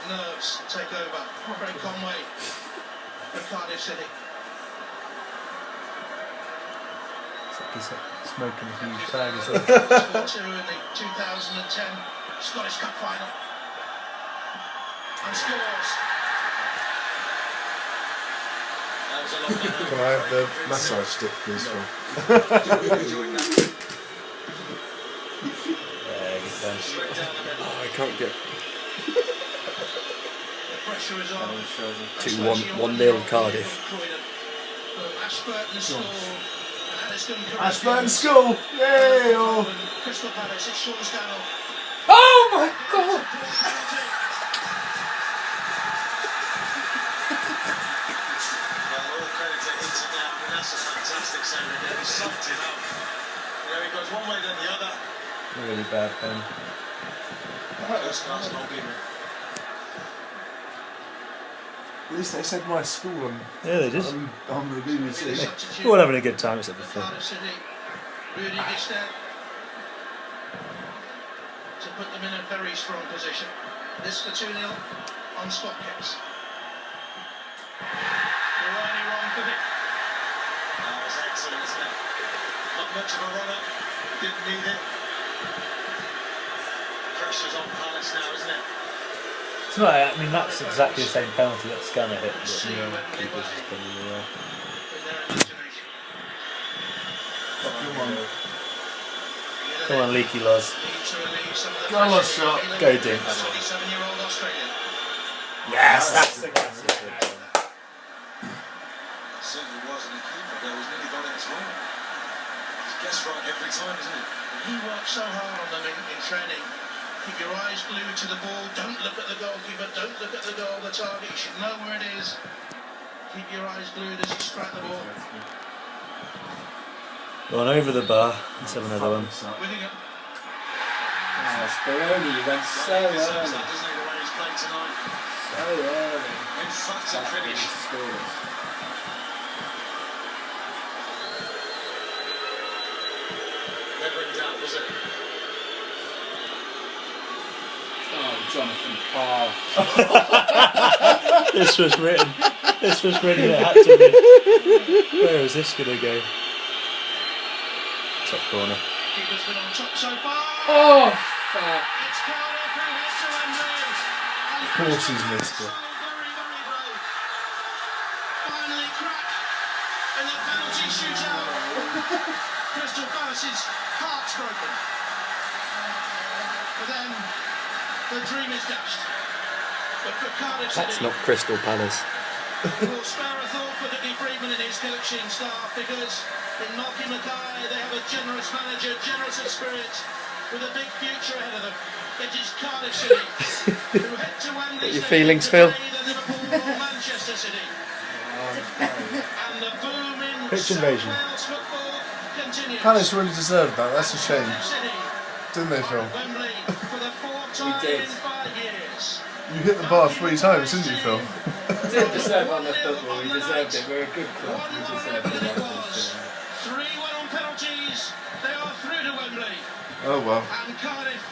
nerves take over. Craig Conway for Cardiff City. He's smoking a huge fag as well. 4-2 in the 2010 Scottish Cup final. And scores. Can I have the massage stick, please, Phil? Oh, I can't get. 2-1 Cardiff. Ashburton School! Yay! Crystal Palace, it's Sean Scannell. Oh my god! All credit to Hinton now. I mean, that's a fantastic save. He sucked it up. You know, he goes one way then the other. Really bad pen. First class goalkeeper. At least they said my school on, Yeah, they did. on the BBC. We're all having a good time, except for Phil. Cardiff City, Rudy Gestell, to put them in a very strong position. This for 2-0 on spot kicks. Ronnie wrong for Vic. That was excellent, isn't it? Not much of a runner, didn't need it. Pressure's on Palace now, isn't it? It's not, I mean, that's exactly the same penalty that Scanner hit. But, keepers is probably In their imagination. Come on, Leaky Loz. Go on, shot. Go, Dinks. 27-year-old Australian. Yes, that's the guy. Certainly wasn't a keeper, though. He's nearly got it as well. He's guessed right every time, isn't he? He works so hard on them in training. Keep your eyes glued to the ball. Don't look at the goalkeeper. Don't look at the goal, the target. You should know where it is. Keep your eyes glued as you strike the ball. Go on over the bar. Let's have another one. Whittingham. Oh, Speroni, you went so early. Deserves that, doesn't he, the way he's played tonight? So early. Emphatic finish. Never in doubt, was it? Oh, Jonathan Parr. This was written. This was written. It had to be. Where is this going to go? Top corner. Keeper's been on top so far. Oh, fuck. It's Cardiff who head to Wembley. Of course he's missed it. Very, very brave. Finally cracked in the penalty shootout. Crystal Palace's heart's broken. But then the dream is dashed. But for Cardiff That's City, not Crystal Palace. we'll spare a thought for Dickie Freeman and his coaching staff, because in Marky Mackay they have a generous manager, generous of spirit, with a big future ahead of them. It is Cardiff City who head to Wembley. What your feelings, Phil? Liverpool or Manchester City. And the boom in Pitch South invasion. Wales football continues. Palace really deserved that, that's a shame. Cardiff City Didn't they, Phil? Wembley for the fourth time did. in 5 years. You hit the bar 3 times, didn't you, Phil? We did deserve on the football, we deserved it. We're a good club, we deserved it. 3-1 on penalties. They are through to Wembley. Oh well. And Cardiff